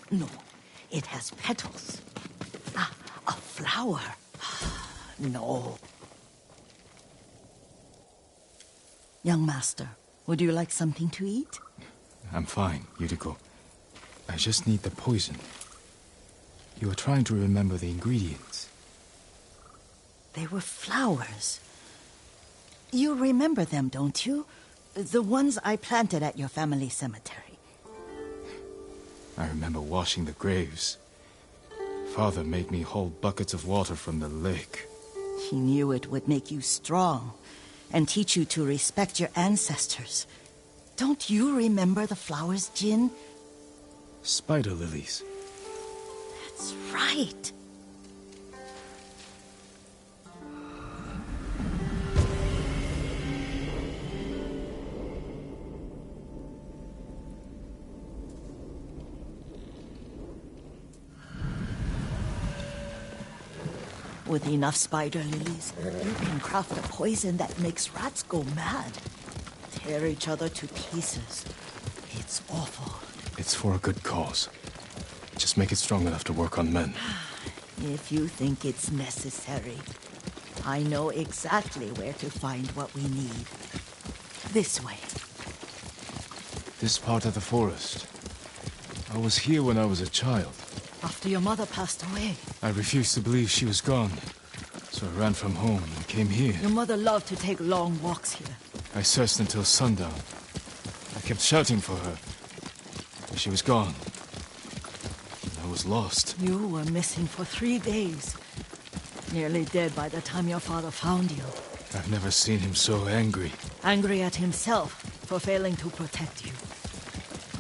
No, it has petals. Ah, a flower. No. Young master, would you like something to eat? I'm fine, Yuriko. I just need the poison. You were trying to remember the ingredients. They were flowers. You remember them, don't you? The ones I planted at your family cemetery. I remember washing the graves. Father made me hold buckets of water from the lake. He knew it would make you strong and teach you to respect your ancestors. Don't you remember the flowers, Jin? Spider lilies. That's right. With enough spider lilies, you can craft a poison that makes rats go mad. Tear each other to pieces. It's awful. It's for a good cause. Just make it strong enough to work on men. If you think it's necessary, I know exactly where to find what we need. This way. This part of the forest. I was here when I was a child. After your mother passed away. I refused to believe she was gone. So I ran from home and came here. Your mother loved to take long walks here. I searched until sundown. I kept shouting for her. But she was gone. I was lost. You were missing for 3 days. Nearly dead by the time your father found you. I've never seen him so angry. Angry at himself for failing to protect you.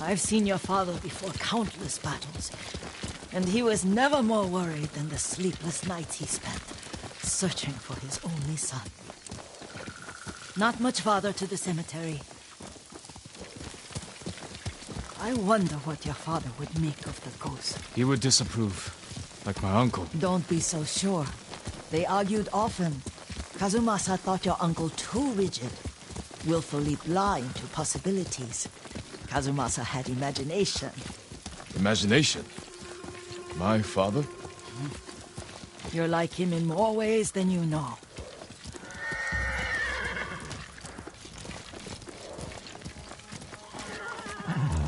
I've seen your father before countless battles. And he was never more worried than the sleepless nights he spent searching for his only son. Not much farther to the cemetery. I wonder what your father would make of the ghost. He would disapprove, like my uncle. Don't be so sure. They argued often. Kazumasa thought your uncle too rigid, willfully blind to possibilities. Kazumasa had imagination. Imagination? My father? You're like him in more ways than you know.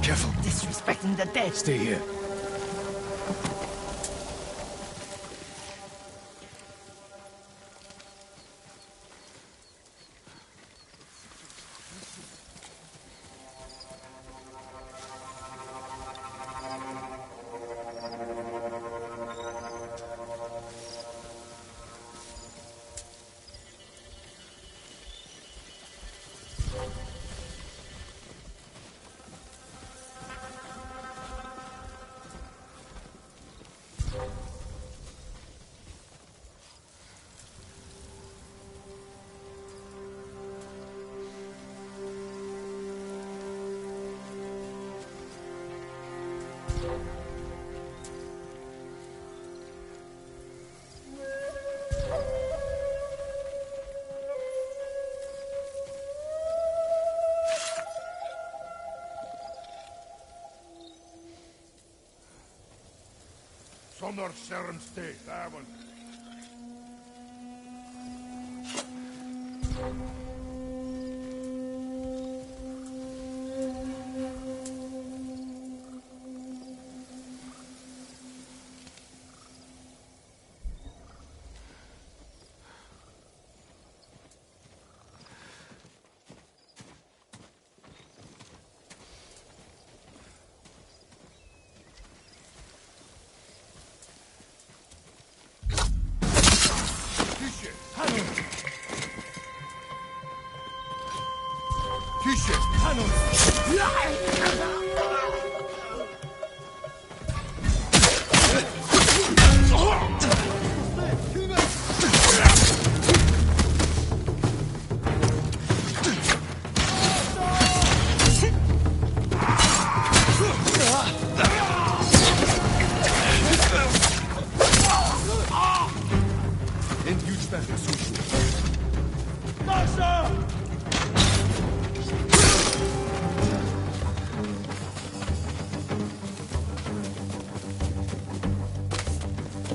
Careful. Disrespecting the dead. Stay here. Zonder schermsteek, daarvan.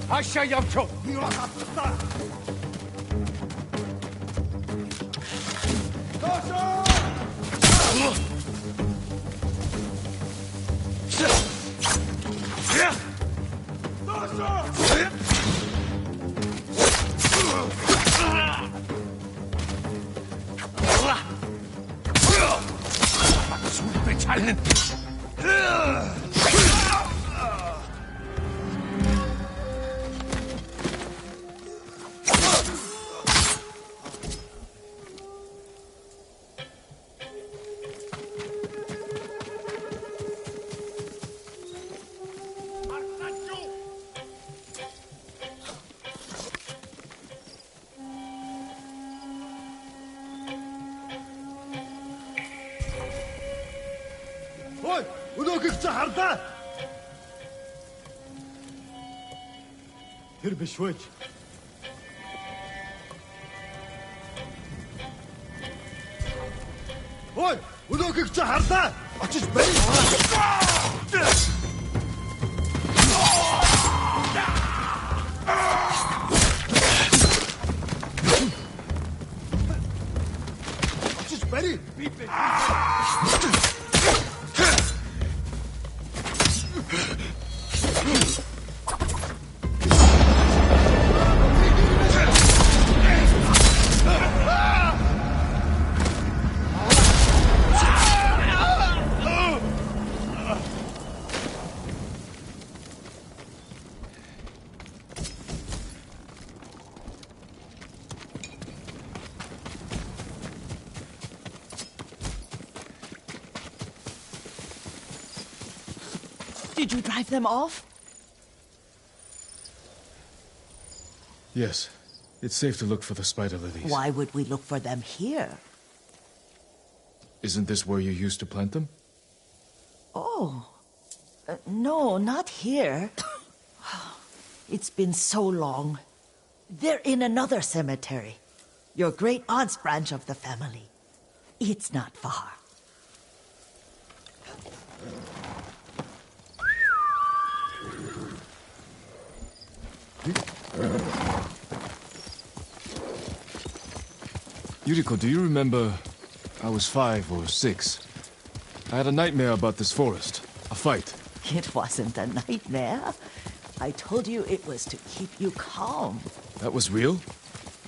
아시아 양초 일어났다. 술배 잘는. Ой, өнөөхийг чи хардаа. Тэр биш вэ? Ой, өнөөхийг чи хардаа. Очиж бай. Очиж бай. Би. Did you drive them off? Yes. It's safe to look for the spider lilies. Why would we look for them here? Isn't this where you used to plant them? Oh. No, not here. It's been so long. They're in another cemetery. Your great-aunt's branch of the family. It's not far. Yuriko, do you remember... I was 5 or 6. I had a nightmare about this forest. A fight. It wasn't a nightmare. I told you it was to keep you calm. That was real?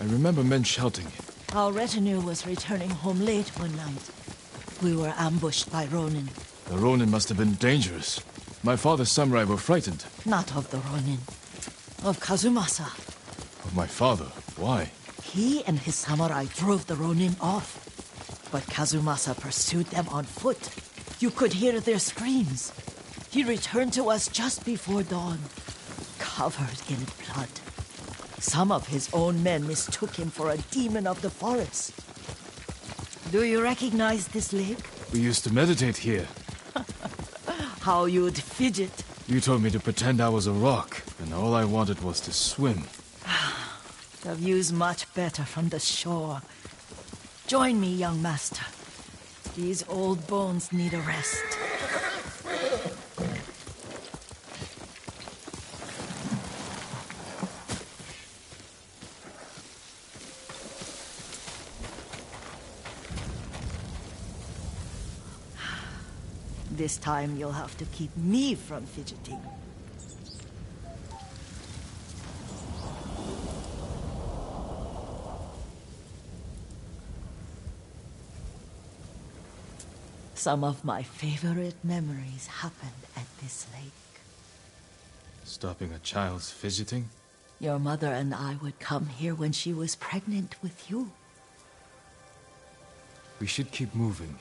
I remember men shouting. Our retinue was returning home late one night. We were ambushed by Ronin. The Ronin must have been dangerous. My father's samurai were frightened. Not of the Ronin. Of Kazumasa. Of my father? Why? He and his samurai drove the Ronin off. But Kazumasa pursued them on foot. You could hear their screams. He returned to us just before dawn, covered in blood. Some of his own men mistook him for a demon of the forest. Do you recognize this lake? We used to meditate here. How you'd fidget. You told me to pretend I was a rock, and all I wanted was to swim. The view's much better from the shore. Join me, young master. These old bones need a rest. This time you'll have to keep me from fidgeting. Some of my favorite memories happened at this lake. Stopping a child's fidgeting? Your mother and I would come here when she was pregnant with you. We should keep moving.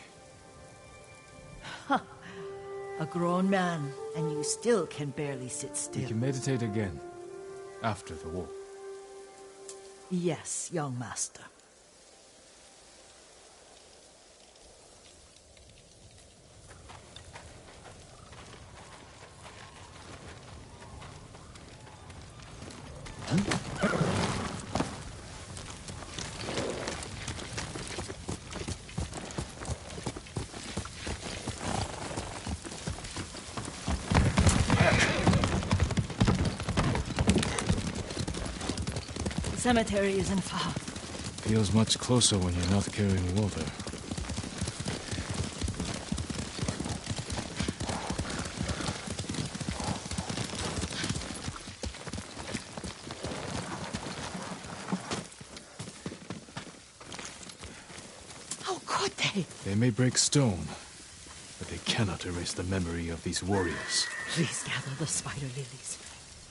A grown man, and you still can barely sit We still. can meditate again. After the war. Yes, young master. cemetery isn't far. Feels much closer when you're not carrying water. How could they? They may break stone, but they cannot erase the memory of these warriors. Please gather the spider lilies.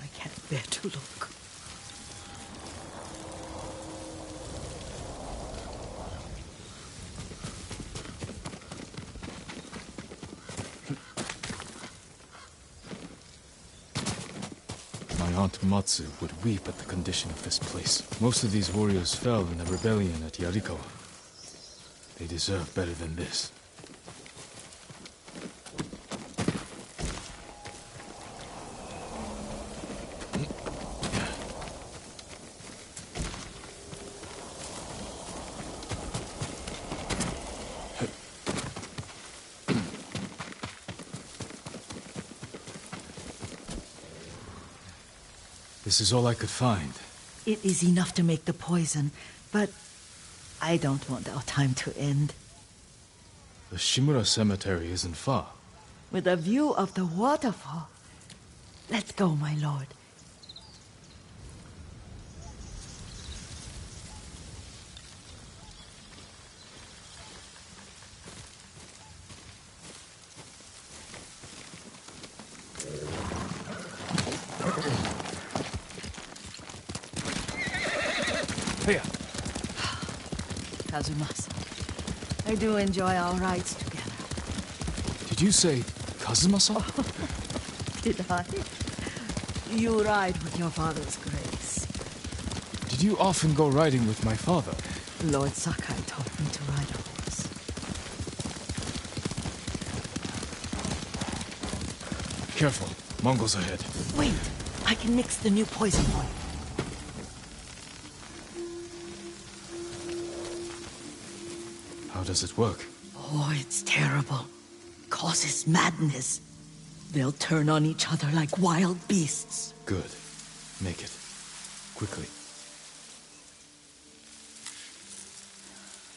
I can't bear to look. My Aunt Matsu would weep at the condition of this place. Most of these warriors fell in the rebellion at Yarikawa. They deserve better than this. This is all I could find. It is enough to make the poison, but I don't want our time to end. The Shimura Cemetery isn't far. With a view of the waterfall. Let's go, my lord. Here. Kazumasa, I do enjoy our rides together. Did you say Kazuma-san? Did I? You ride with your father's grace. Did you often go riding with my father? Lord Sakai taught me to ride a horse. Careful. Mongols ahead. Wait, I can mix the new poison oil. How does it work? Oh, it's terrible. Causes madness. They'll turn on each other like wild beasts. Good. Make it. Quickly.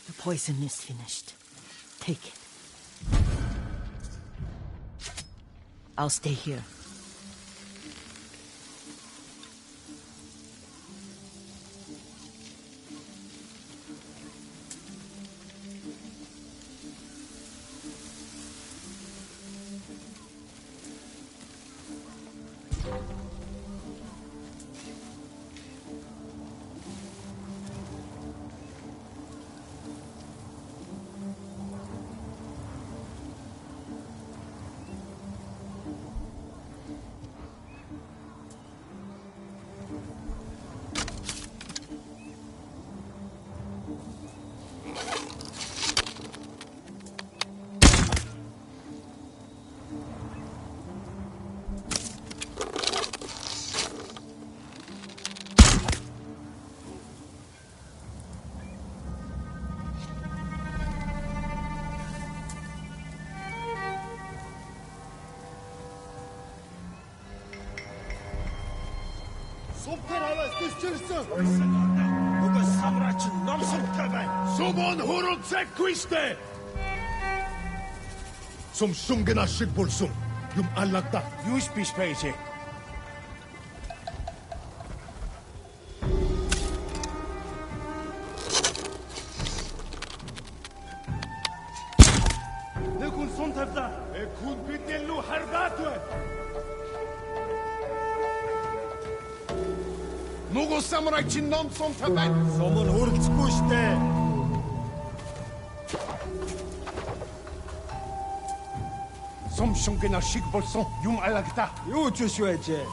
The poison is finished. Take it. I'll stay here. Сумтар аваас төсчөрсөн. Нөгөө самурайч ном сумтай байна. Сумон хуруцаггүй штэ. Сум шунгэн ашиг болсон. Юм аллагдаа. Юуш биш байж. Нэг хүн сум тавьлаа. Хүн бидний лүү хардаад байна. Нөгөө самурайч ном сумтай байна. Сумон хуруцаггүй штэ. Сум шунгэн ашиг болсон юм алагдаа. Юу ч биш байжээ.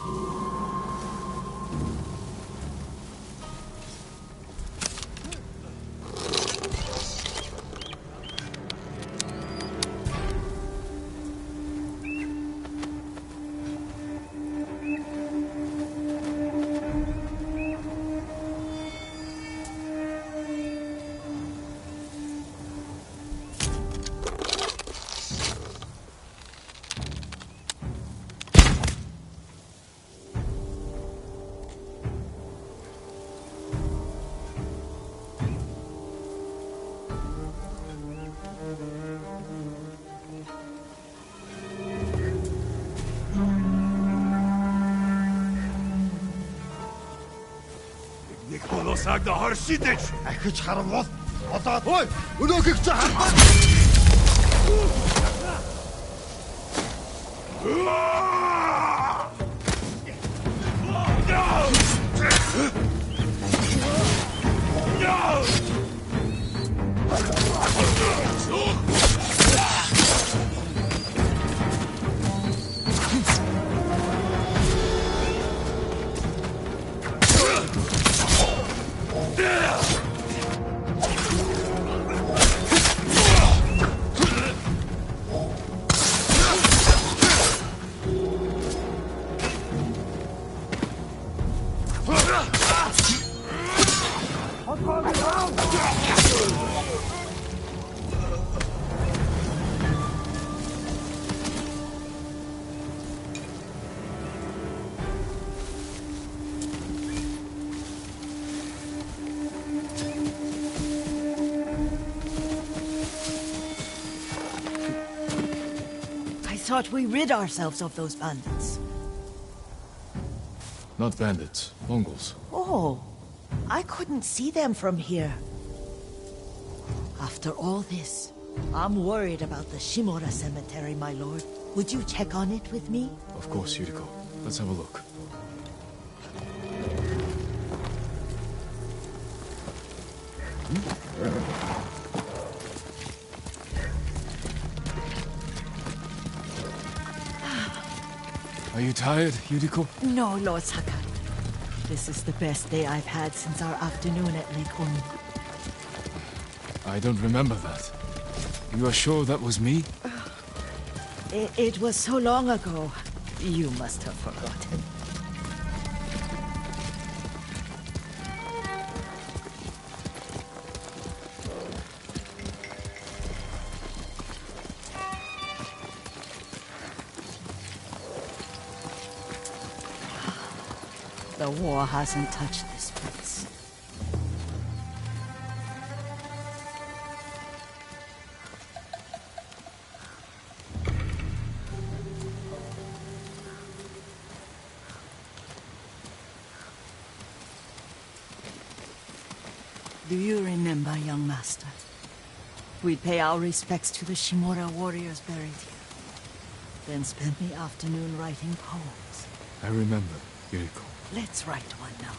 Sagda Harshidich! Ахиж харвал одоо ой өнөөхийг чи харах. I thought we rid ourselves of those bandits. Not bandits, Mongols. Oh, I couldn't see them from here. After all this, I'm worried about the Shimura cemetery, my lord. Would you check on it with me? Of course, Yuriko. Let's have a look. Are you tired, Yuriko? No, Lord Sakai. This is the best day I've had since our afternoon at Lake Unu. I don't remember that. You are sure that was me? It was so long ago. You must have forgotten. The war hasn't touched this place. Do you remember, young master? We'd pay our respects to the Shimura warriors buried here. Then spend the afternoon writing poems. I remember, Yuriko. Let's write one now.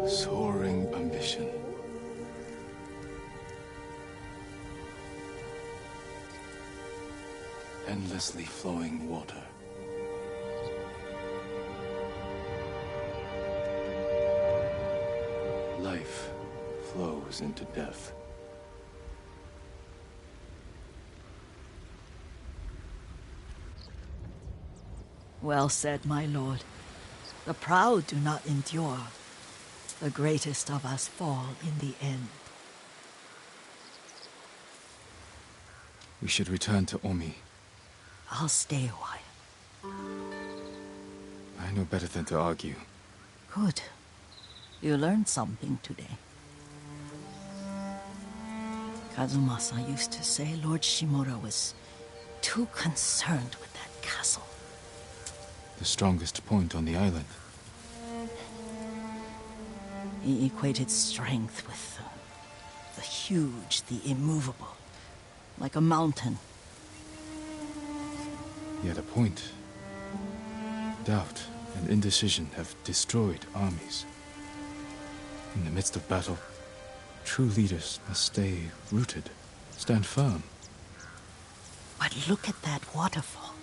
Soaring ambition. Endlessly flowing water. Life flows into death. Well said, my lord. The proud do not endure. The greatest of us fall in the end. We should return to Omi. I'll stay a while. I know better than to argue. Good. You learned something today. Kazumasa used to say Lord Shimura was too concerned with that castle. The strongest point on the island. He equated strength with the huge, the immovable, like a mountain. Yet a point. Doubt and indecision have destroyed armies. In the midst of battle, true leaders must stay rooted, stand firm. But look at that waterfall.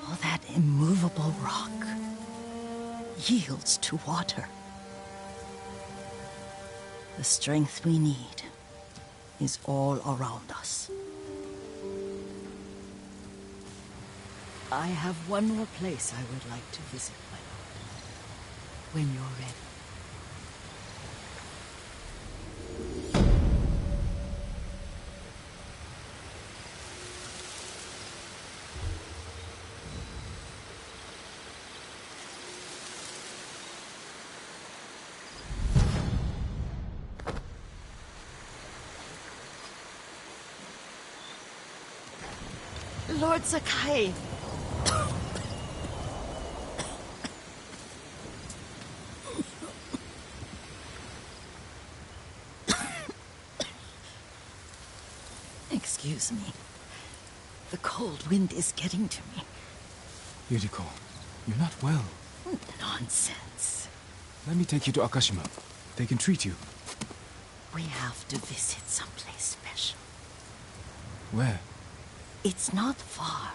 All that immovable rock yields to water. The strength we need is all around us. I have one more place I would like to visit, my lord. when you're ready. Lord Sakai! Excuse me. The cold wind is getting to me. Yuriko, you're not well. Nonsense. Let me take you to Akashima. They can treat you. We have to visit someplace special. Where? It's not far.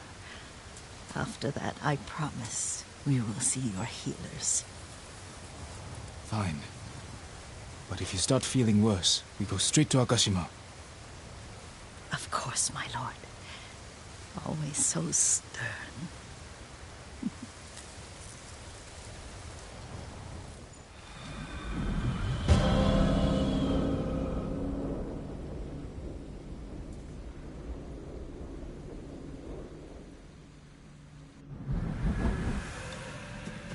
After that, I promise we will see your healers. Fine. But if you start feeling worse, we go straight to Akashima. Of course, my lord. Always so stern.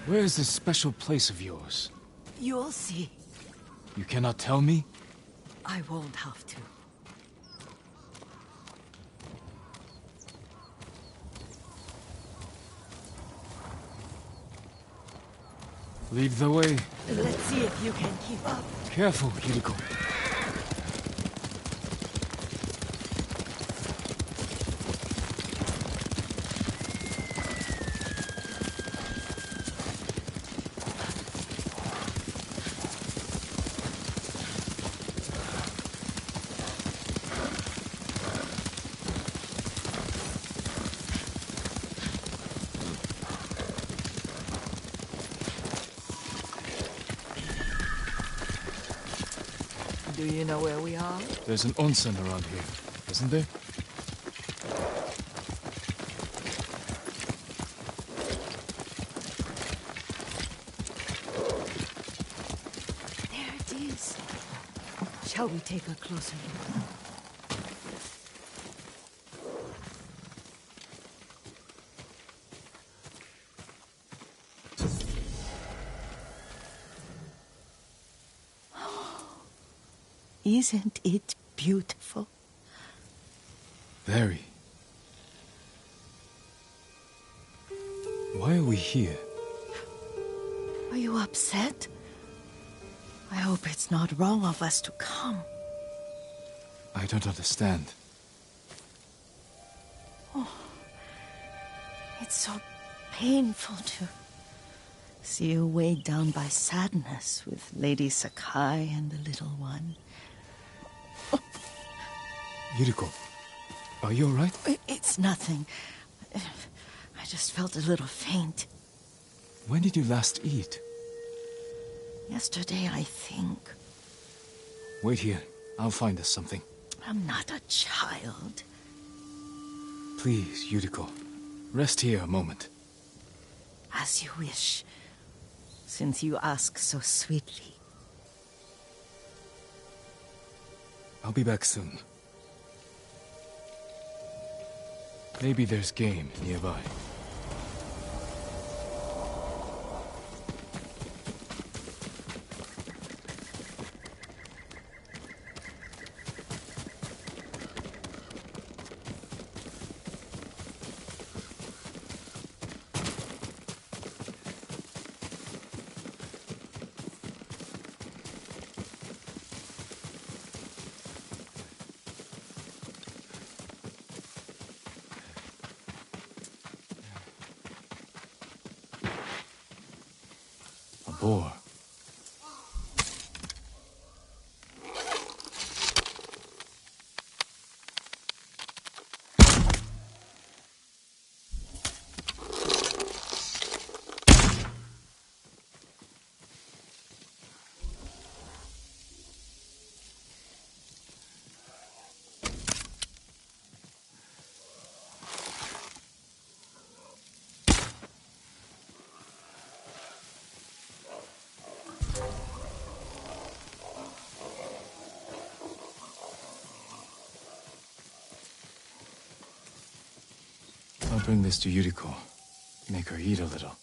Where is this special place of yours? You'll see. You cannot tell me? I won't have to. Lead the way. Let's see if you can keep up. Careful, Yuriko. Do you know where we are? There's an onsen around here, isn't there? There it is. Shall we take a closer look? Isn't it beautiful? Very. Why are we here? Are you upset? I hope it's not wrong of us to come. I don't understand. It's so painful to see you weighed down by sadness with Lady Sakai and the little one. Yuriko, are you alright? It's nothing. I just felt a little faint. When did you last eat? Yesterday, I think. Wait here. I'll find us something. I'm not a child. Please, Yuriko. Rest here a moment. As you wish, since you ask so sweetly. I'll be back soon. Maybe there's game nearby. A boar. Bring this to Yuriko. Make her eat a little.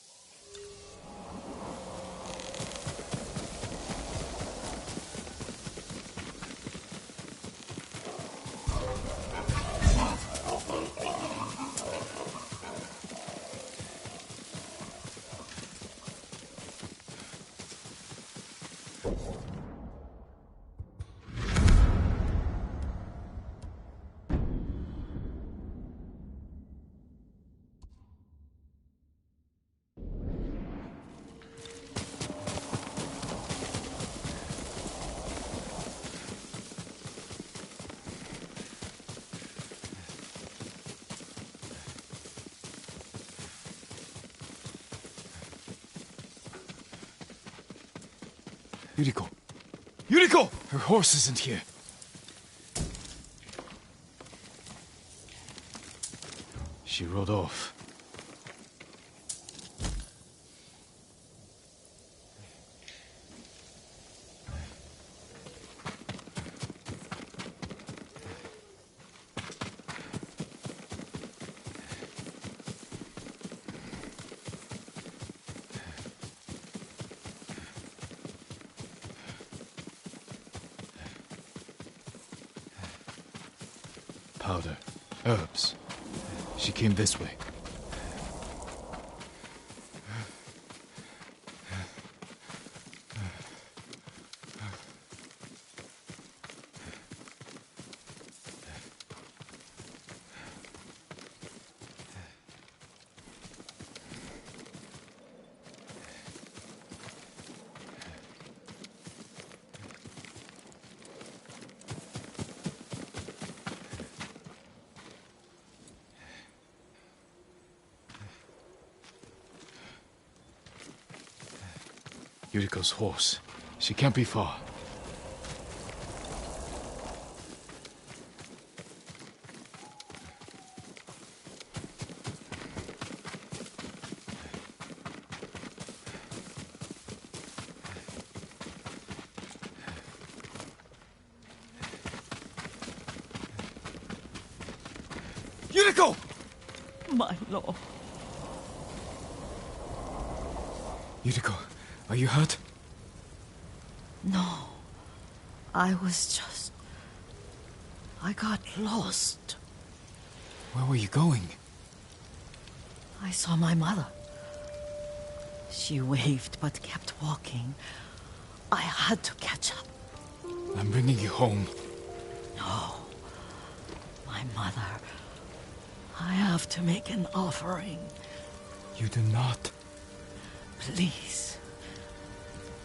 Yuriko! Yuriko! Her horse isn't here. She rode off. Powder. Herbs. She came this way. Yuriko's horse. She can't be far. Yuriko! My lord. Yuriko, are you hurt? No. I got lost. Where were you going? I saw my mother. She waved but kept walking. I had to catch up. I'm bringing you home. No. My mother. I have to make an offering. You do not. Please.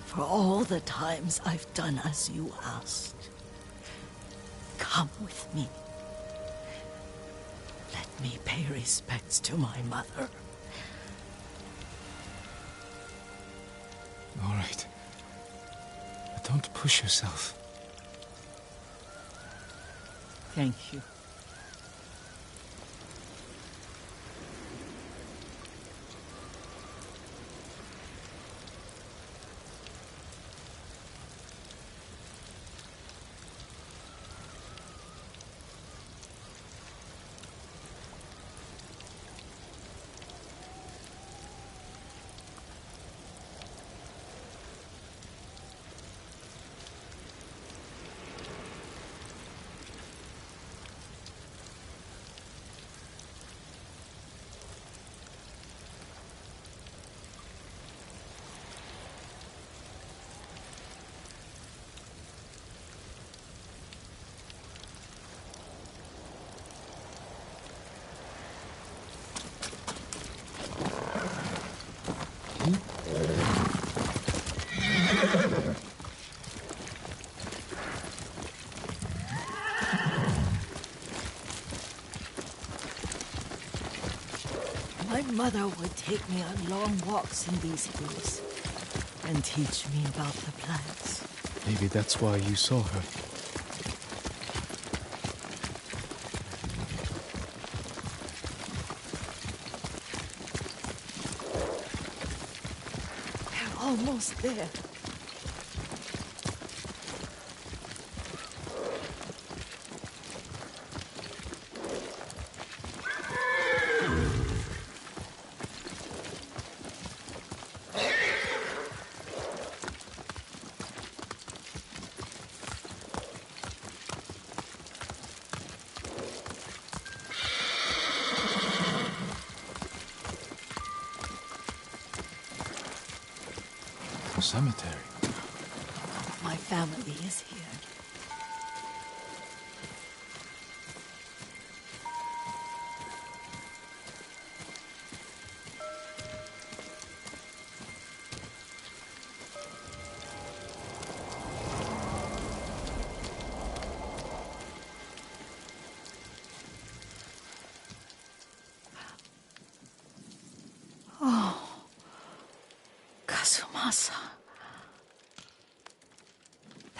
For all the times I've done as you asked. Come with me. Let me pay respects to my mother. All right. But don't push yourself. Thank you. My mother would take me on long walks in these hills and teach me about the plants. Maybe that's why you saw her. We're almost there. cemetery. My family is here. Kazumasa.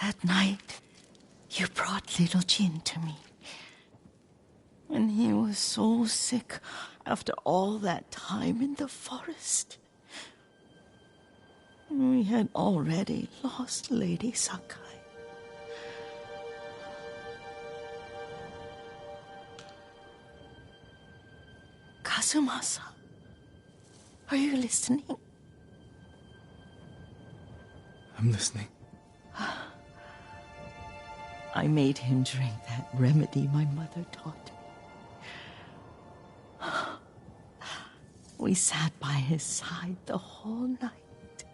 That night, you brought little Jin to me. And he was so sick after all that time in the forest. We had already lost Lady Sakai. Kazumasa, are you listening? I'm listening. I made him drink that remedy my mother taught me. We sat by his side the whole night.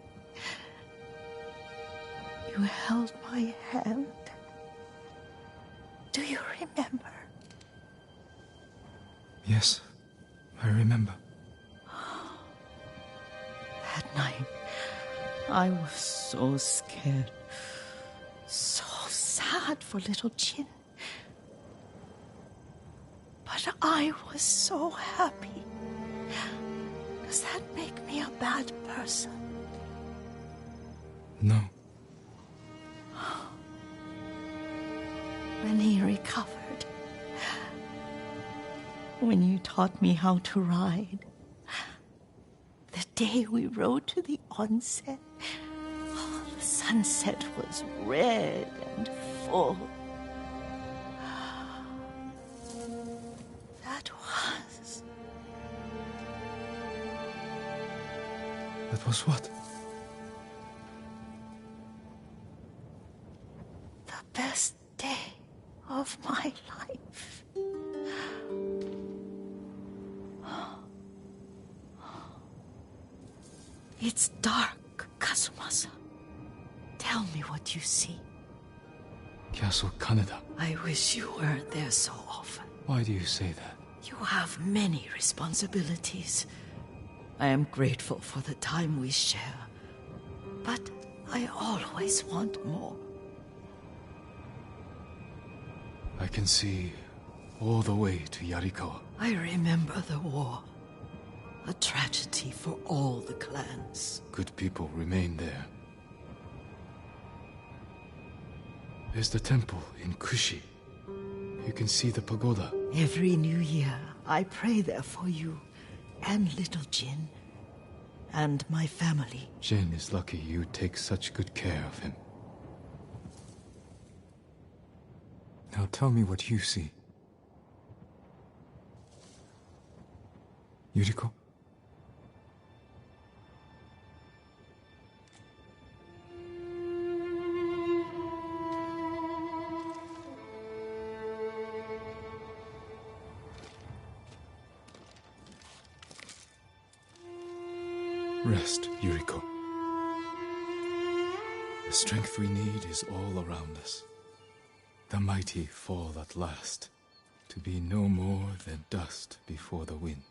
You held my hand. Do you remember? Yes, I remember. That night, I was so scared, so sad for little Jin. But I was so happy. Does that make me a bad person? No. When he recovered, when you taught me how to ride, the day we rode to the onsen, the sunset was red and full. That was what? The best day of my life. It's dark, Kazumasa. Tell me what you see. Castle Kaneda. I wish you weren't there so often. Why do you say that? You have many responsibilities. I am grateful for the time we share, but I always want more. I can see all the way to Yarikawa. I remember the war. A tragedy for all the clans. Good people remain there. There's the temple in Kushi. You can see the pagoda. Every new year, I pray there for you and little Jin and my family. Jin is lucky you take such good care of him. Now tell me what you see. Yuriko? Rest, Yuriko. The strength we need is all around us. The mighty fall at last, to be no more than dust before the wind.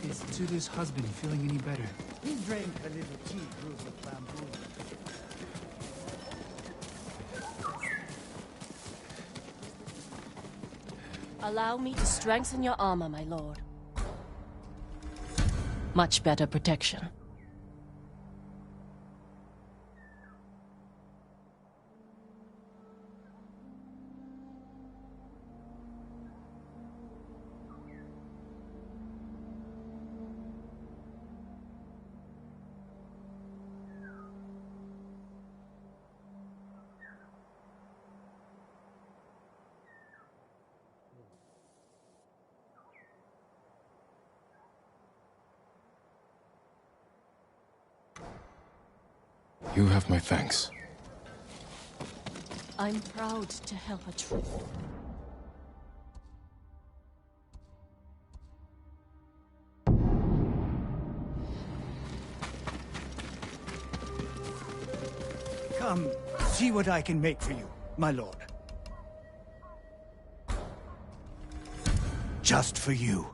Is Tsuru's husband feeling any better? He drank a little tea brewed with bamboo. Allow me to strengthen your armor, my lord. Much better protection. You have my thanks. I'm proud to help a true. Come, see what I can make for you, my lord. just for you.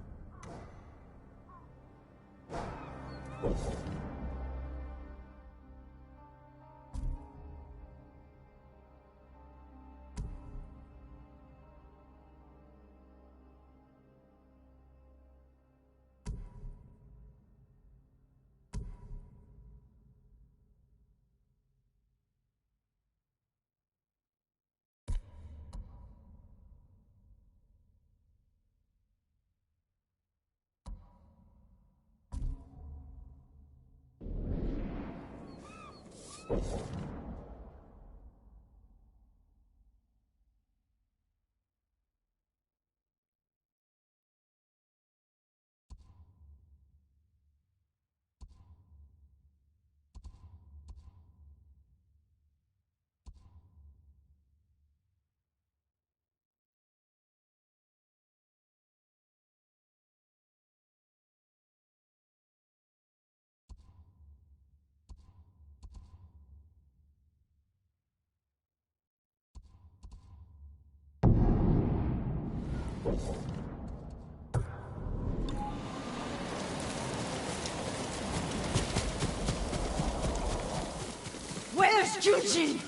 Where's Junshin?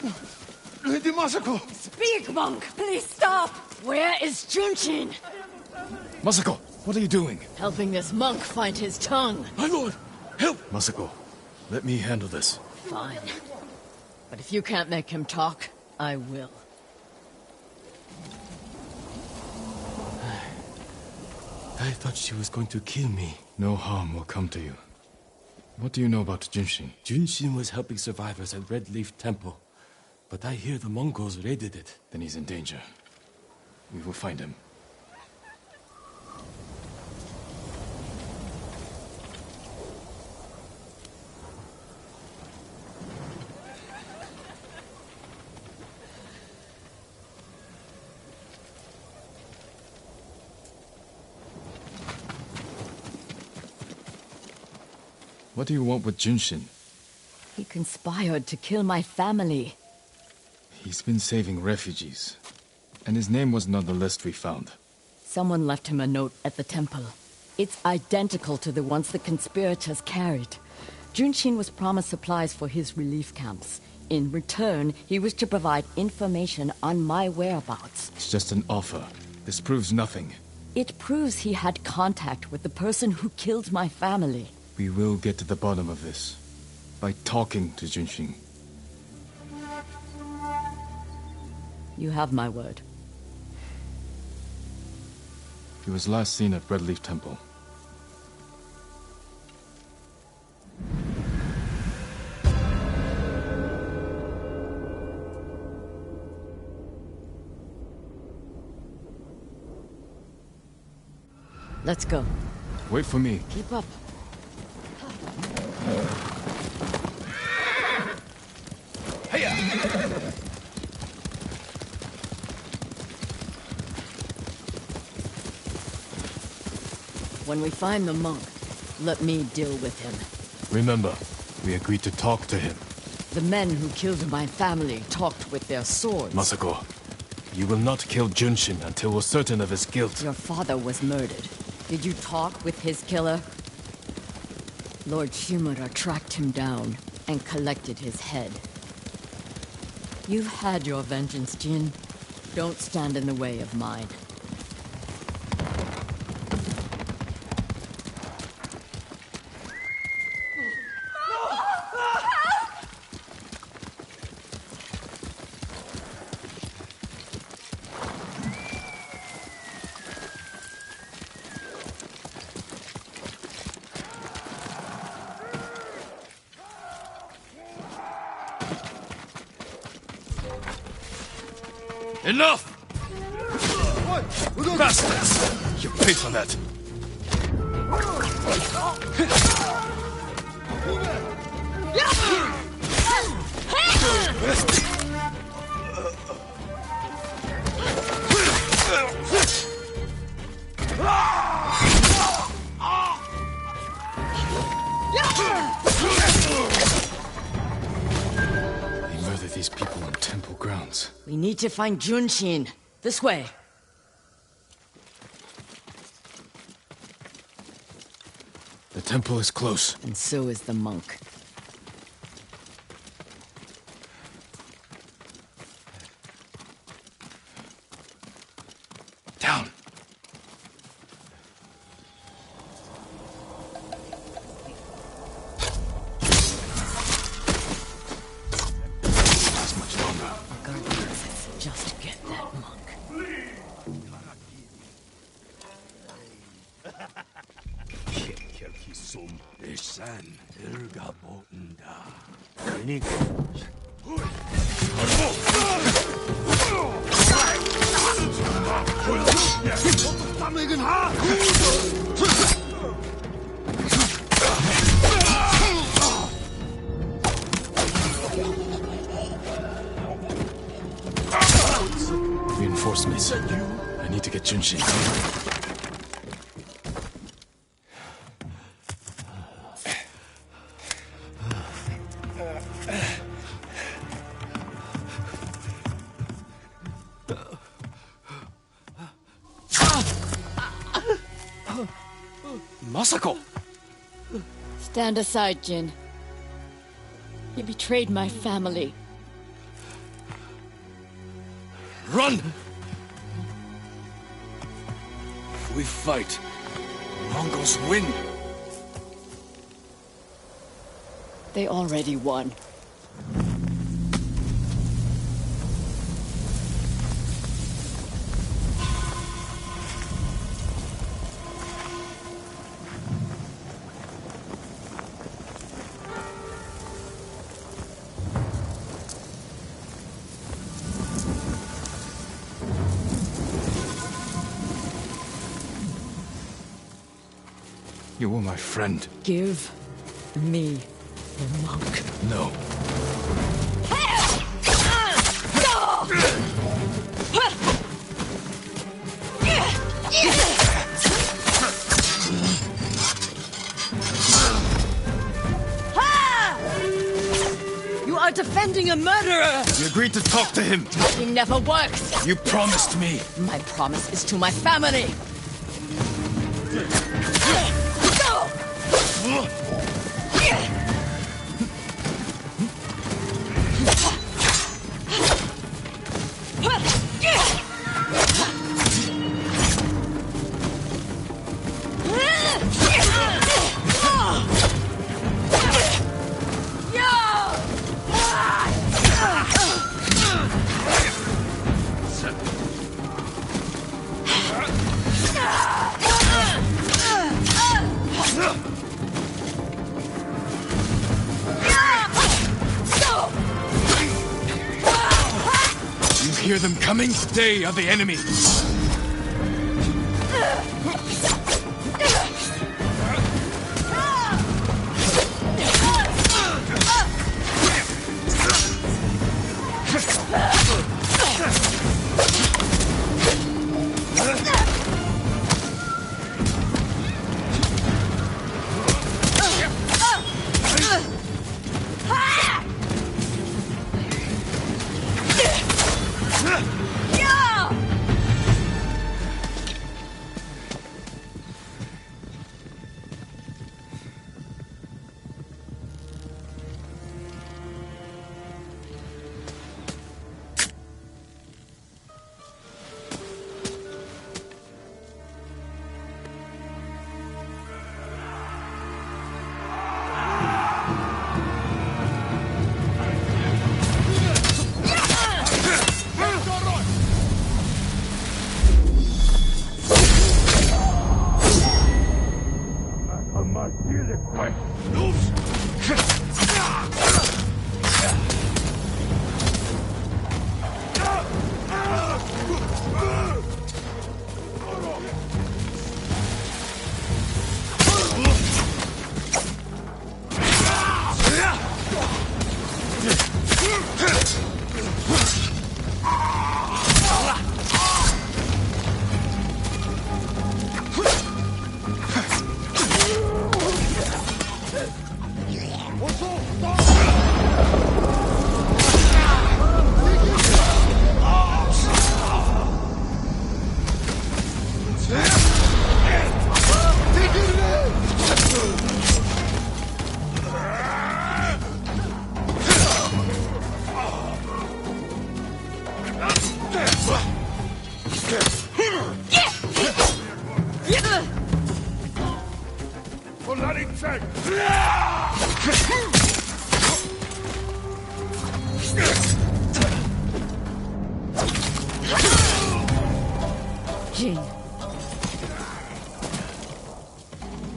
Lady Masako! Speak, monk! Please stop! Where is Junshin? Masako, what are you doing? Helping this monk find his tongue. My lord, help! Masako, let me handle this. Fine. But if you can't make him talk, I will. I thought she was going to kill me. No harm will come to you. What do you know about Junshin? Junshin was helping survivors at Red Leaf Temple. But I hear the Mongols raided it. Then he's in danger. We will find him. What do you want with Junshin? He conspired to kill my family. He's been saving refugees. And his name wasn't on the list we found. Someone left him a note at the temple. It's identical to the ones the conspirators carried. Junshin was promised supplies for his relief camps. In return, he was to provide information on my whereabouts. It's just an offer. This proves nothing. It proves he had contact with the person who killed my family. We will get to the bottom of this. By talking to Junshin. You have my word. He was last seen at Red Leaf Temple. Let's go. Wait for me. Keep up. When we find the monk, let me deal with him. Remember, we agreed to talk to him. The men who killed my family talked with their swords. Masako, you will not kill Junshin until we're certain of his guilt. Your father was murdered. Did you talk with his killer? Lord Shimura tracked him down and collected his head. You've had your vengeance, Jin. Don't stand in the way of mine. Enough! Bastards! You paid for that! They murdered these people on temple grounds. We need to find Junshin. This way. The temple is close. And so is the monk. Down. Not much longer. Our guard exists just to get that monk. Isan irga botunda. Klinik. Reinforcements. I need to get Junshin. Masako! Stand aside, Jin. You betrayed my family. Run! If we fight, Mongols win. They already won. You were my friend. Give me the monk. No. You are defending a murderer! You agreed to talk to him. He never works! You promised me. My promise is to my family! Hear them coming? They are the enemy. Jin,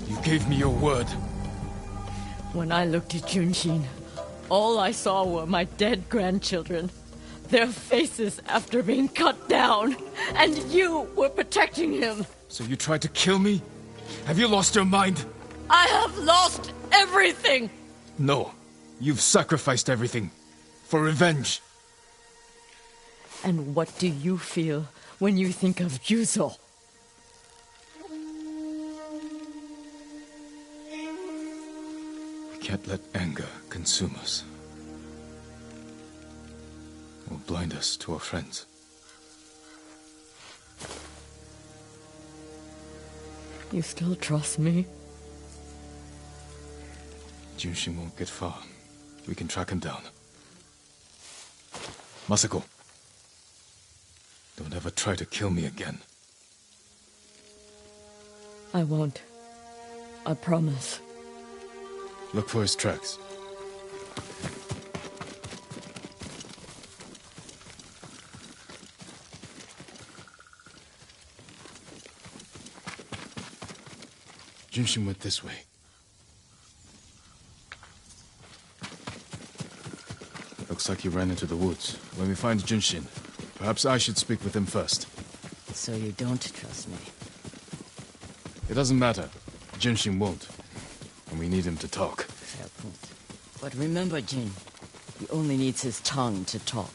You gave me your word. When I looked at Junshin, all I saw were my dead grandchildren. Their faces after being cut down. And you were protecting him. So you tried to kill me? Have you lost your mind? I have lost everything! No. You've sacrificed everything. For revenge. And what do you feel when you think of Yuzo? We can't let anger consume us. Or blind us to our friends. You still trust me? Junshin won't get far. We can track him down. Masako. Don't ever try to kill me again. I won't. I promise. Look for his tracks. Junshin went this way. Looks like he ran into the woods. When we find Junshin, perhaps I should speak with him first. So you don't trust me? It doesn't matter. Junshin won't. And we need him to talk. Fair point. But remember, Jin, he only needs his tongue to talk.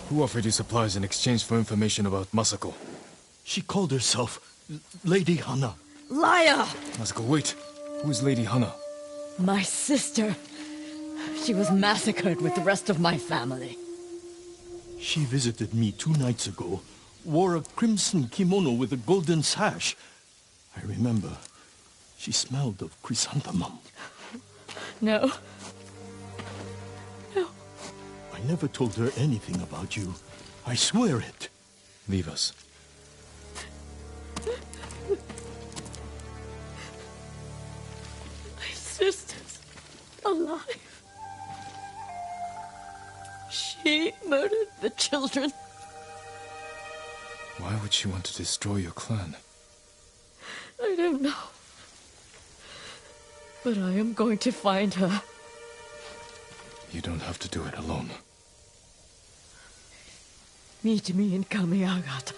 Who offered you supplies in exchange for information about Masako? She called herself Lady Hana. Liar! Masako, wait. Who is Lady Hana? My sister. She was massacred with the rest of my family. She visited me 2 nights ago, wore a crimson kimono with a golden sash. I remember. She smelled of chrysanthemum. No. No. I never told her anything about you. I swear it. Leave us. My sister's alive. She murdered the children. Why would she want to destroy your clan? I don't know. But I am going to find her. You don't have to do it alone. Meet me in Kamiagata.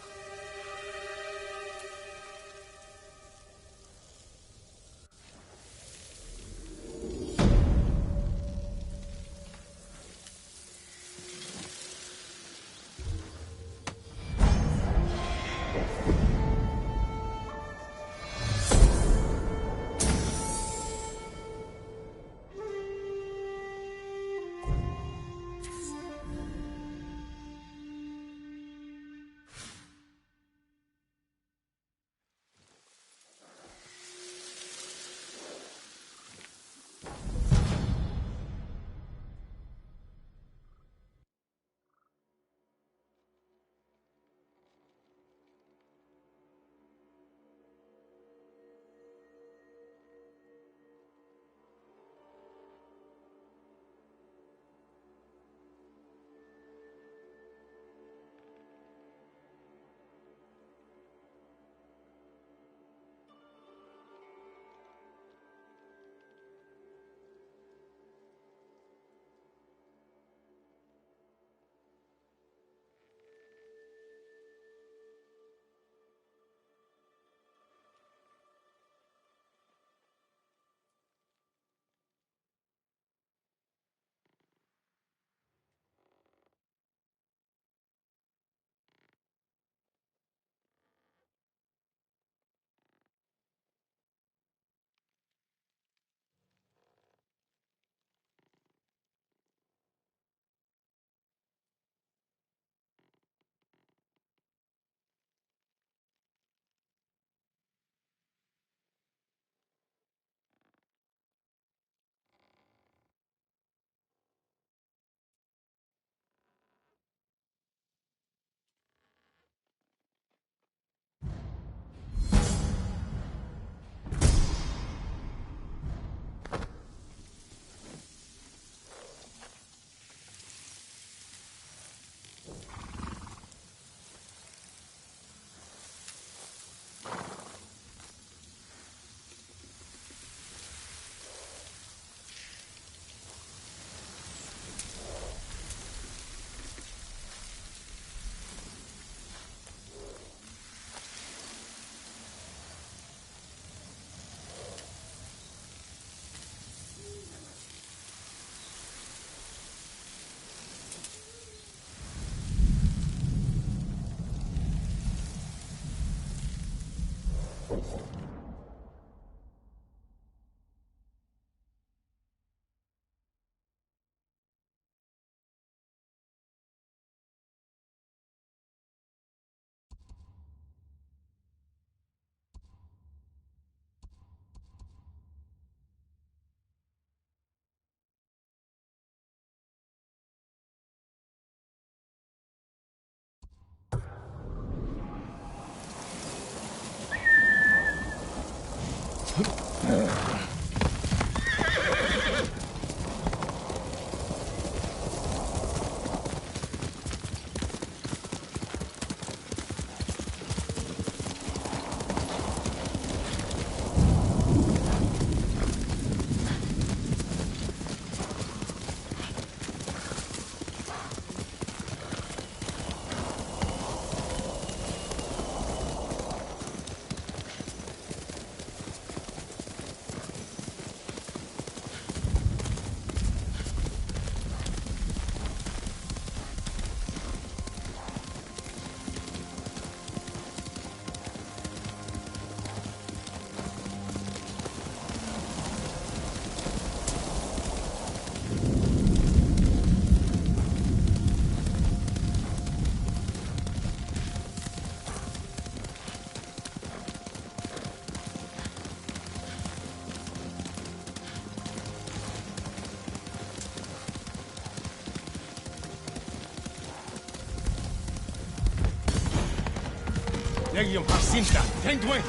Legium Harsinta, Tendway!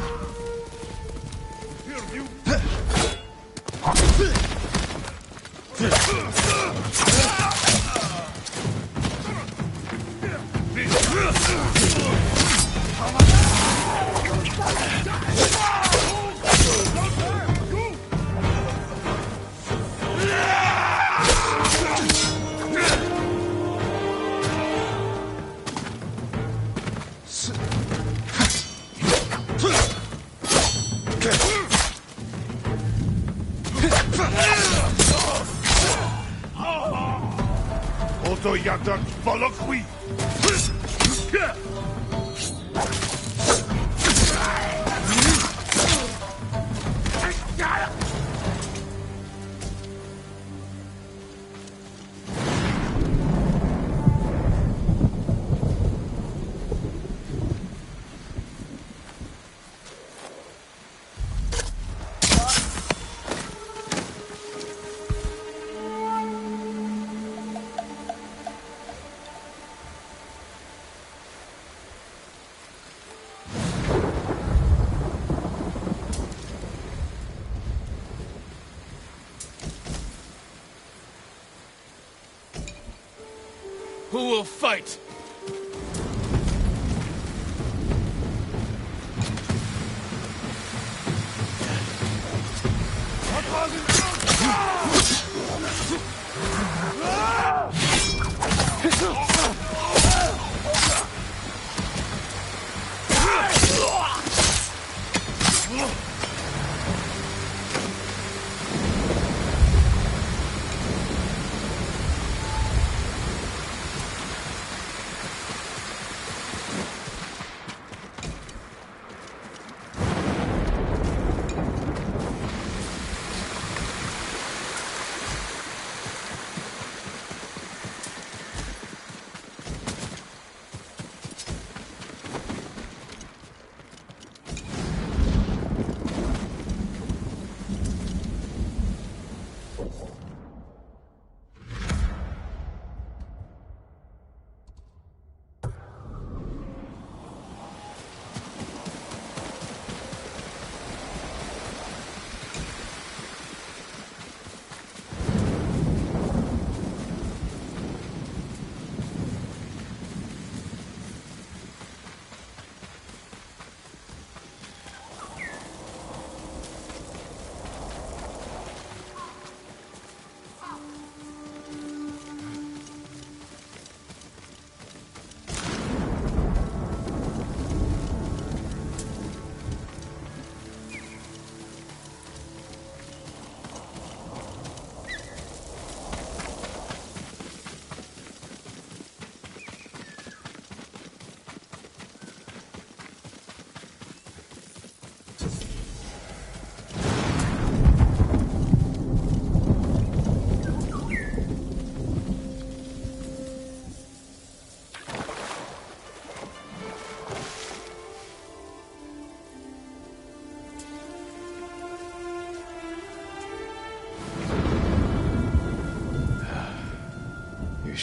Oto jadak Volokwi! Who will fight?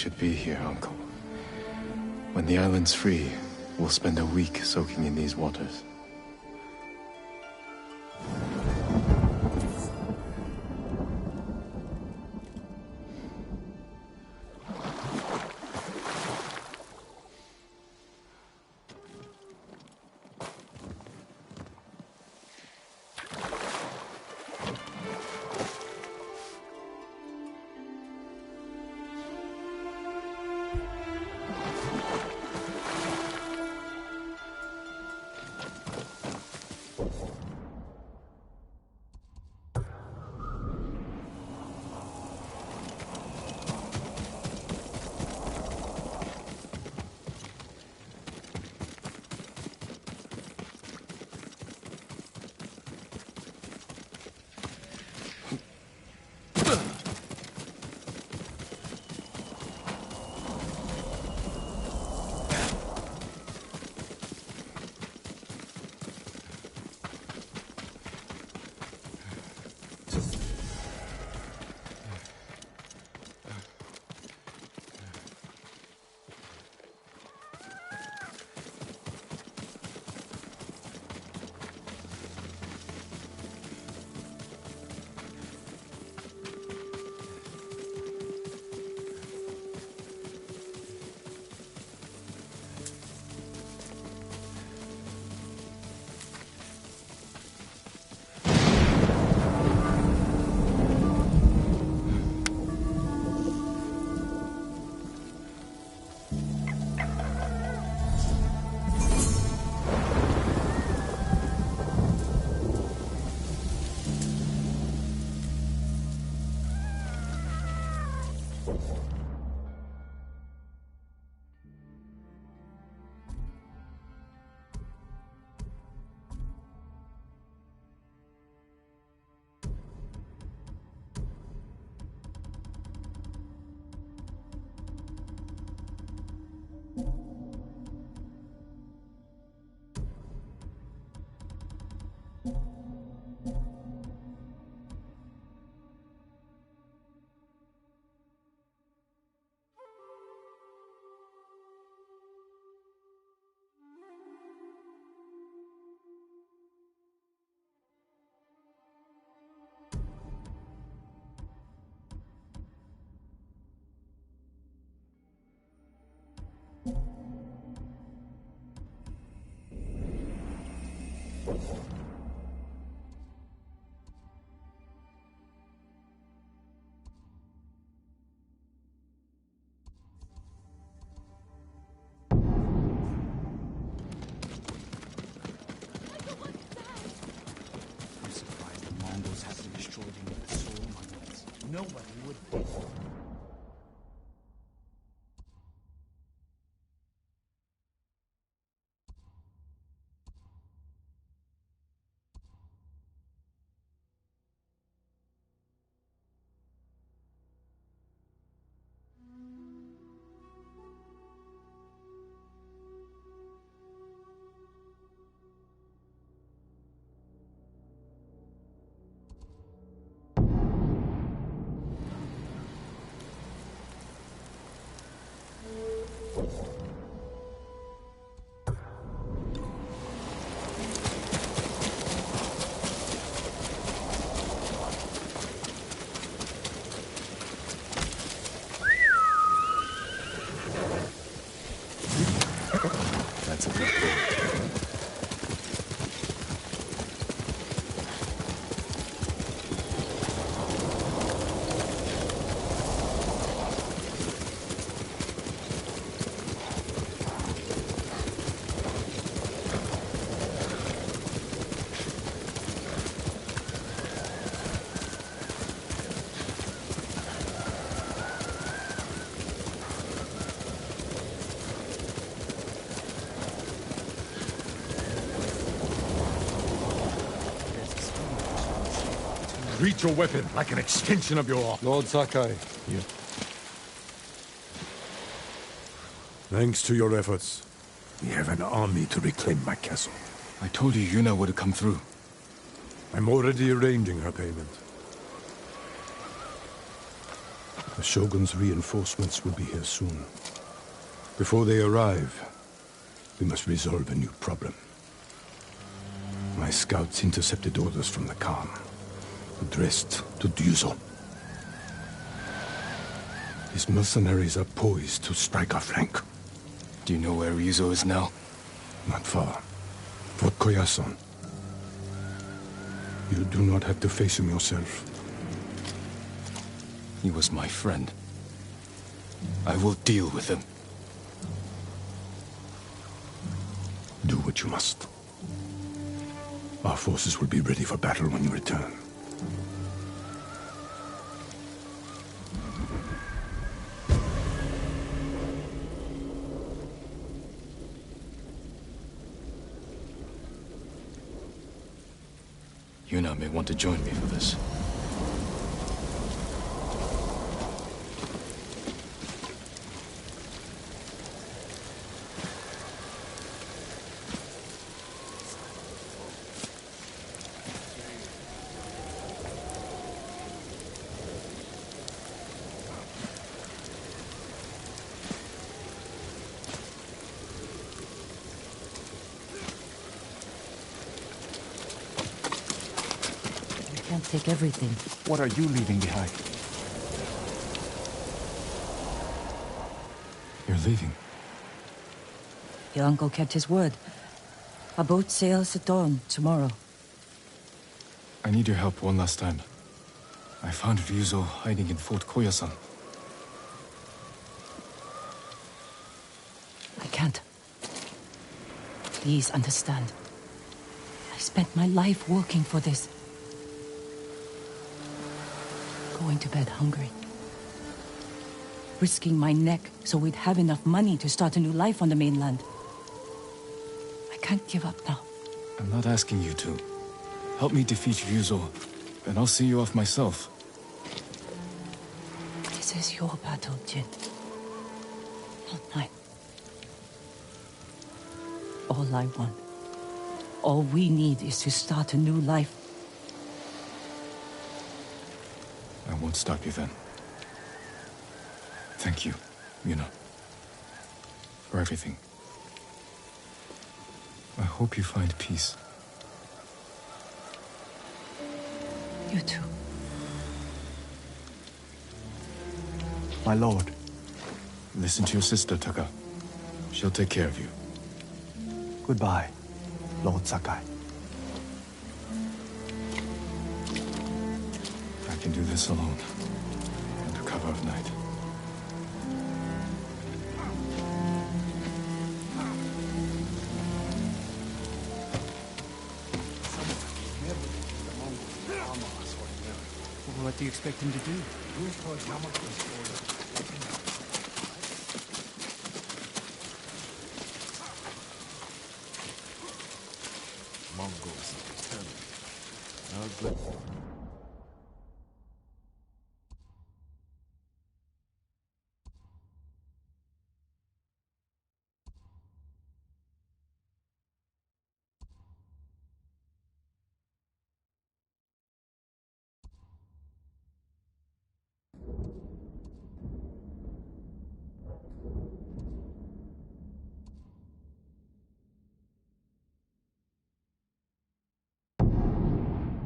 should be here, Uncle. When the island's free, we'll spend a week soaking in these waters. Nobody would think. That's a big boat. Treat your weapon like an extension of your arm. Lord Sakai. You... Thanks to your efforts, we have an army to reclaim my castle. I told you Yuna would come through. I'm already arranging her payment. The Shogun's reinforcements will be here soon. Before they arrive, we must resolve a new problem. My scouts intercepted orders from the Khan, addressed to Ryuzo. His mercenaries are poised to strike our flank. Do you know where Ryuzo is now? Not far. Fort Koyasan. You do not have to face him yourself. He was my friend. I will deal with him. Do what you must. Our forces will be ready for battle when you return. Yuna may want to join me for this. Can't take everything. What are you leaving behind? You're leaving? Your uncle kept his word. Our boat sails at dawn tomorrow. I need your help one last time. I found Ryuzo hiding in Fort Koyasan. I can't. Please understand. I spent my life working for this. Going to bed hungry. Risking my neck so we'd have enough money to start a new life on the mainland. I can't give up now. I'm not asking you to. Help me defeat Ryuzo, and I'll see you off myself. This is your battle, Jin. Not mine. All I want, all we need is to start a new life. I won't stop you then. Thank you, Yuna. For everything. I hope you find peace. You too. My lord. Listen to your sister, Taka. She'll take care of you. Goodbye, Lord Sakai. I can do this alone, under cover of night. What do you expect him to do? Mongols. Ugly.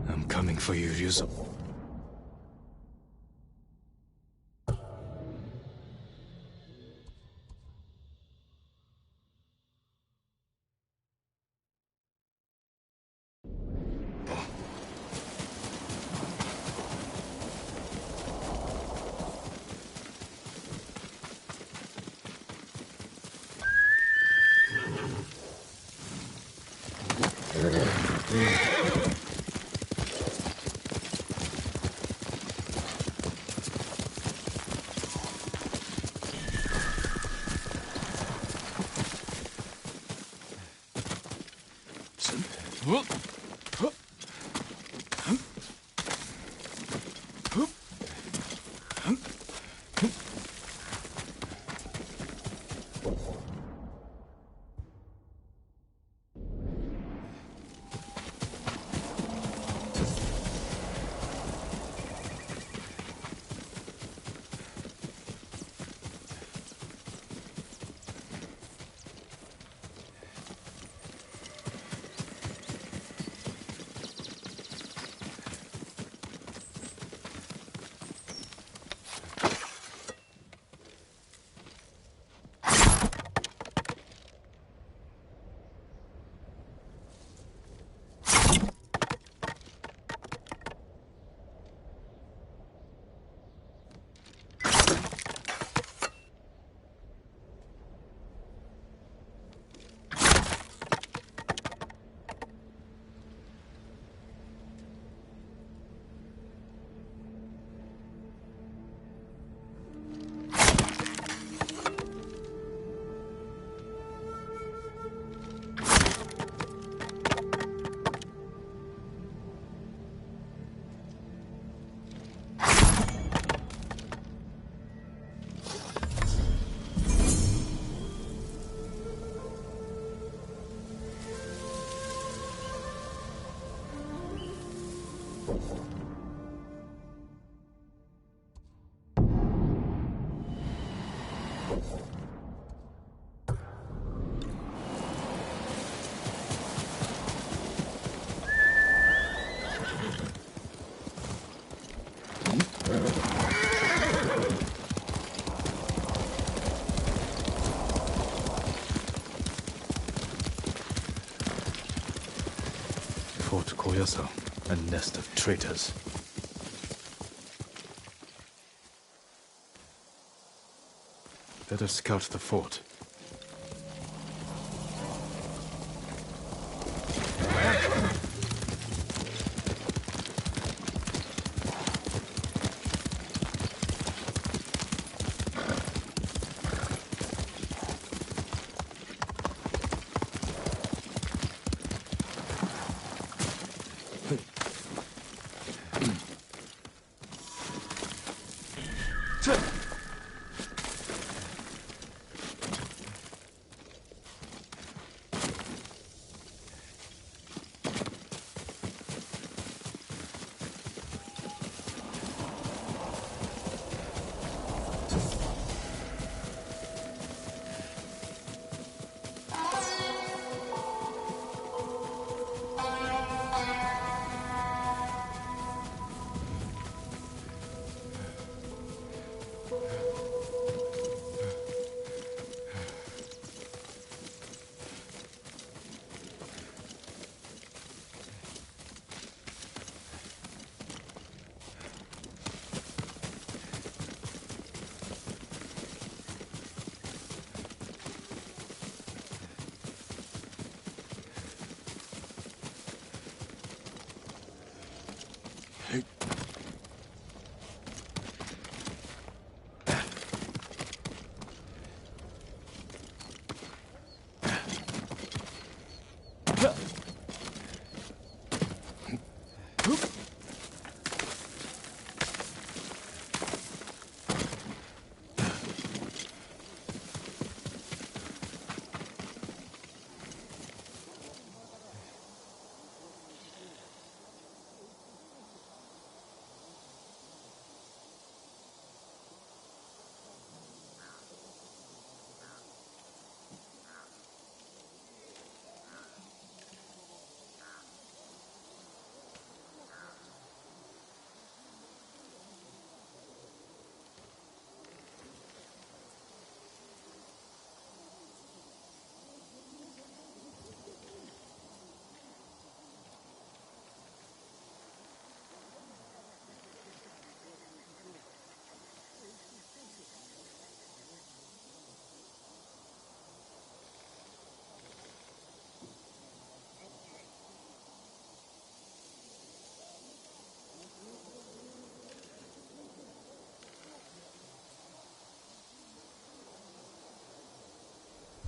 I'm coming for you, Ryuzo. Fort Koyaso, a nest of traitors. Let us scout the fort.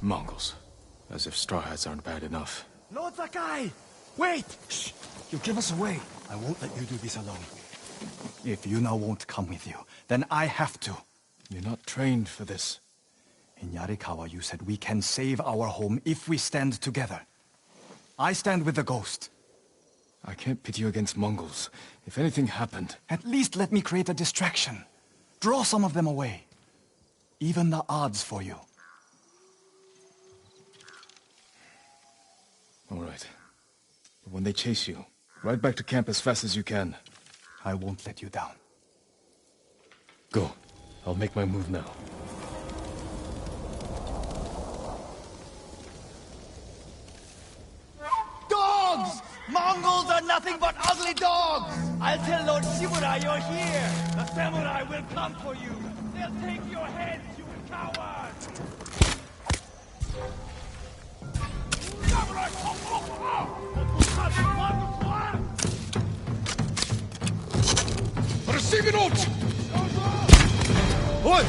Mongols. As if straw hats aren't bad enough. Lord Sakai! Wait! Shh! You give us away. I won't let you do this alone. If Yuna won't come with you, then I have to. You're not trained for this. In Yarikawa, you said we can save our home if we stand together. I stand with the ghost. I can't pit you against Mongols. If anything happened... At least let me create a distraction. Draw some of them away. Even the odds for you. All right. But when they chase you, ride back to camp as fast as you can. I won't let you down. Go. I'll make my move now. Dogs! Mongols are nothing but ugly dogs! I'll tell Lord Shimura you're here! The samurai will come for you! They'll take your heads, you coward! Samurai! Росиминут! Ой!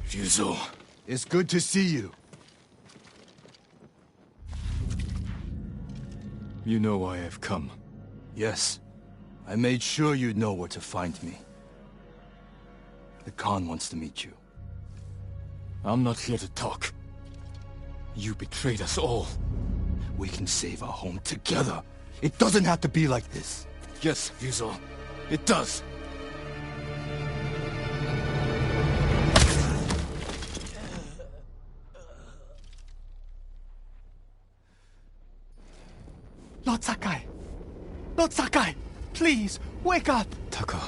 Ryuzo, it's good to see you. You know why I've come. Yes. I made sure you'd know where to find me. The Khan wants to meet you. I'm not here to talk. You betrayed us all. We can save our home together. It doesn't have to be like this. Yes, Ryuzo. It does. Lord Sakai! Lord Sakai! Please, wake up! Taka,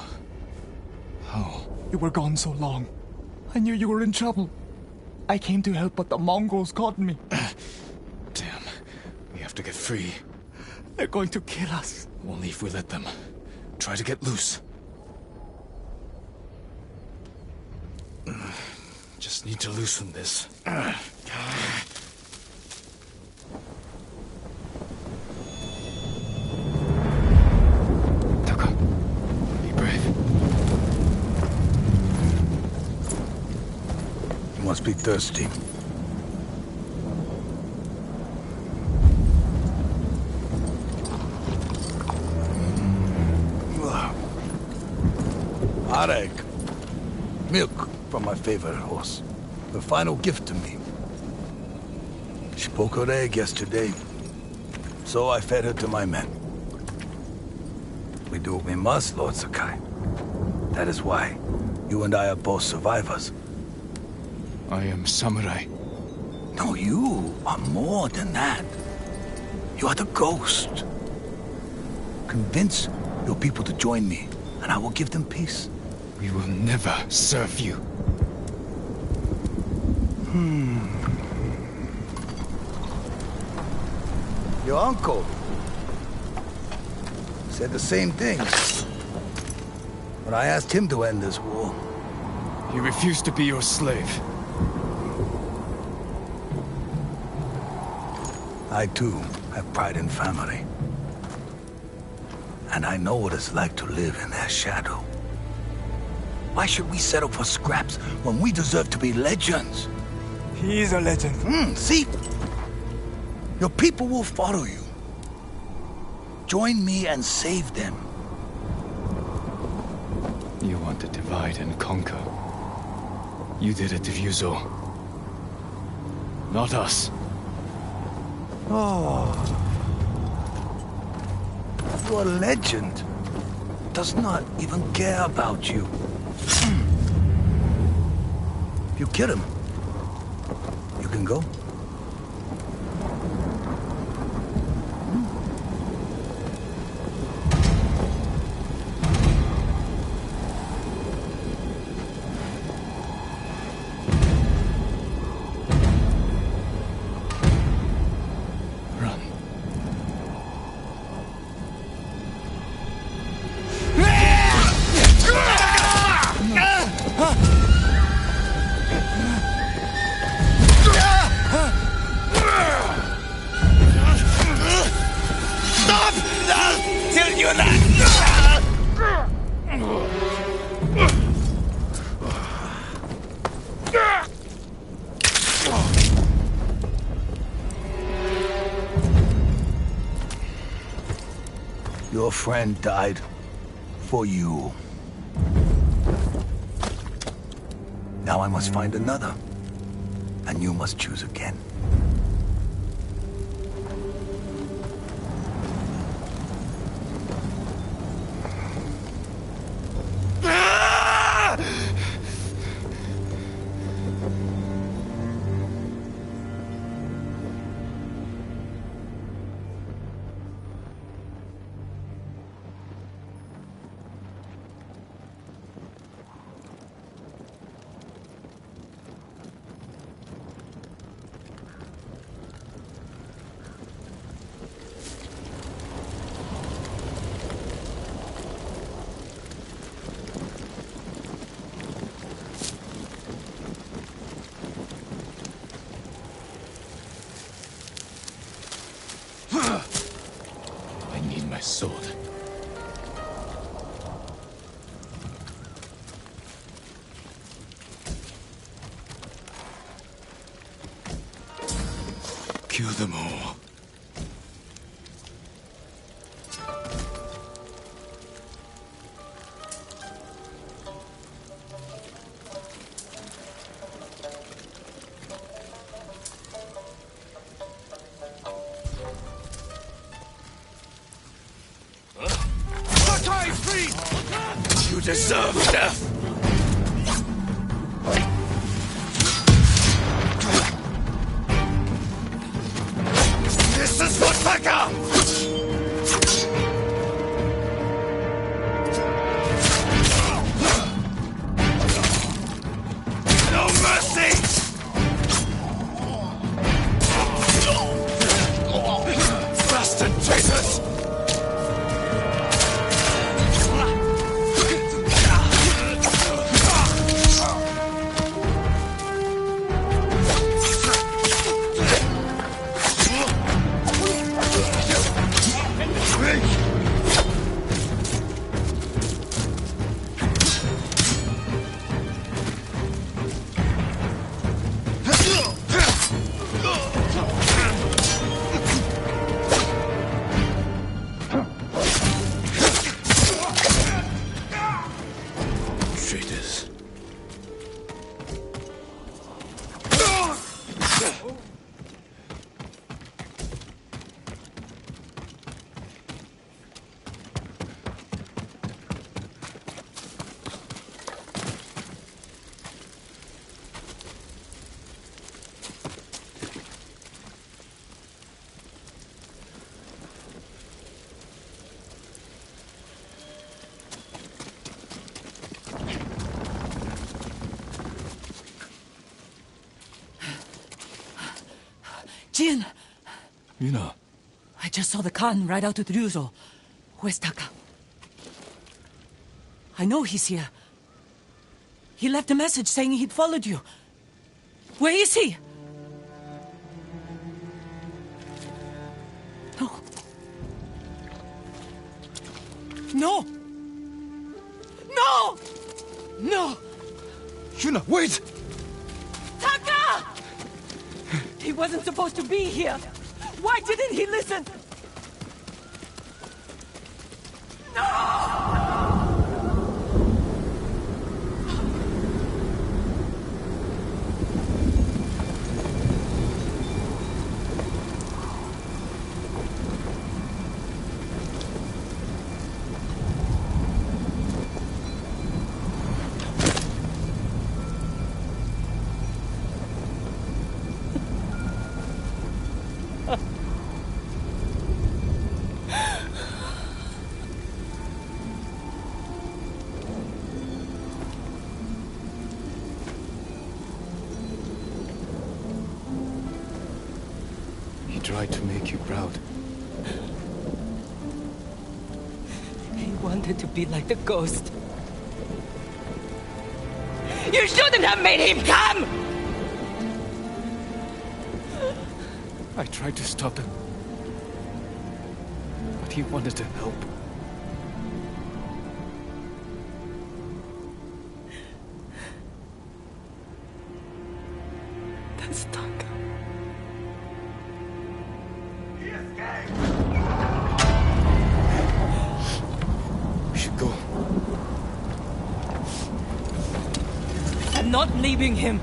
how? You were gone so long. I knew you were in trouble. I came to help, but the Mongols caught me. Damn. We have to get free. They're going to kill us. Only if we let them. Try to get loose. Just need to loosen this. Taka, be brave. You must be thirsty. Arek. Milk from my favorite horse. The final gift to me. She broke her egg yesterday, so I fed her to my men. We do what we must, Lord Sakai. That is why you and I are both survivors. I am samurai. No, you are more than that. You are the ghost. Convince your people to join me, and I will give them peace. We will never serve you. Your uncle said the same thing when I asked him to end this war. He refused to be your slave. I, too, have pride in family. And I know what it's like to live in their shadow. Why should we settle for scraps when we deserve to be legends? He's a legend. See? Your people will follow you. Join me and save them. You want to divide and conquer. You did it to Ryuzo. Not us. Oh. Your legend does not even care about you. If you kill him, you can go. Your friend died for you. Now I must find another. And you must choose again. I need my sword. Kill them all. You deserve death! This is for Taka! No mercy! Bastard traitors! Traitors. Jin! Yuna. I just saw the Khan ride out with Ryuzo. Where's Taka? I know he's here. He left a message saying he'd followed you. Where is he? No. No! No! No! Yuna, wait! Taka! He wasn't supposed to be here. Why didn't he listen? No! He tried to make you proud. He wanted to be like the ghost. You shouldn't have made him come! I tried to stop him. But he wanted to help. That's Taka. not leaving him.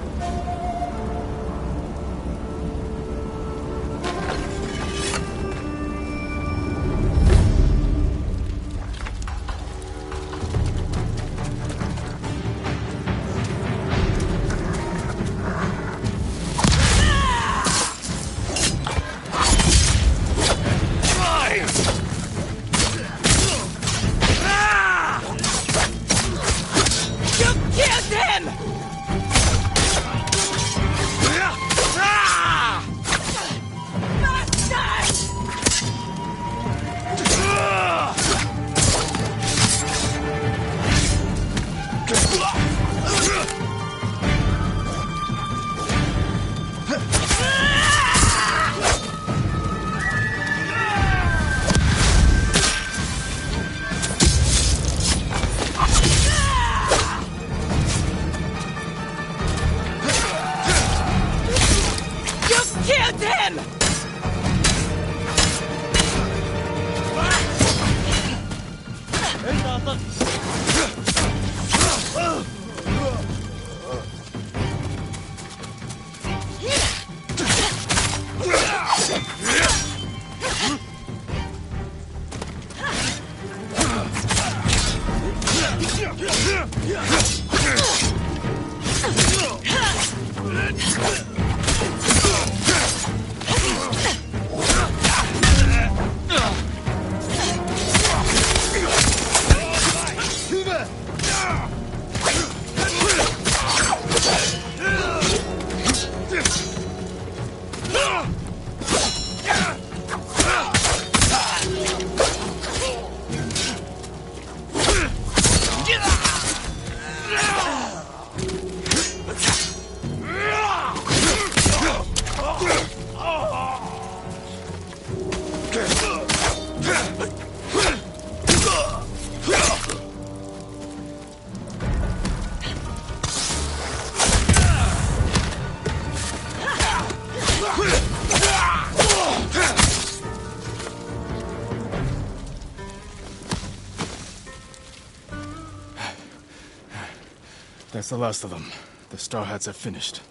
That's the last of them. The Star Hats have finished.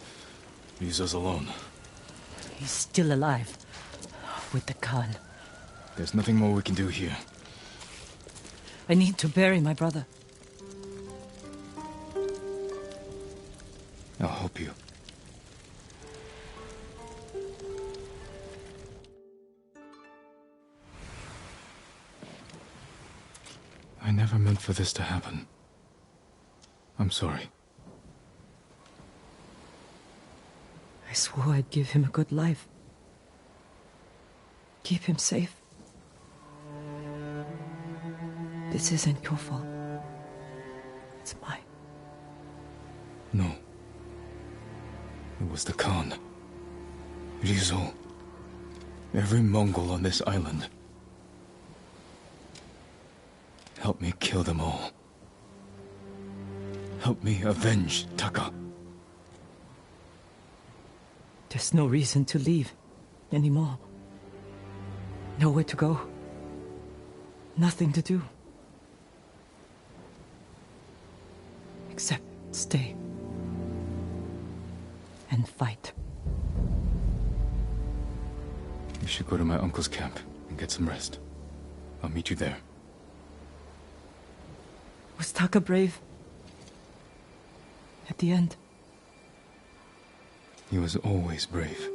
Ryuzo's alone. He's still alive. With the Khan. There's nothing more we can do here. I need to bury my brother. I'll help you. I never meant for this to happen. I'm sorry. I swore I'd give him a good life. Keep him safe. This isn't your fault. It's mine. No. It was the Khan. Ryuzo. Every Mongol on this island. Help me kill them all. Help me avenge Taka. There's no reason to leave anymore. Nowhere to go. Nothing to do. Except stay. And fight. You should go to my uncle's camp and get some rest. I'll meet you there. Was Taka brave? At the end? He was always brave.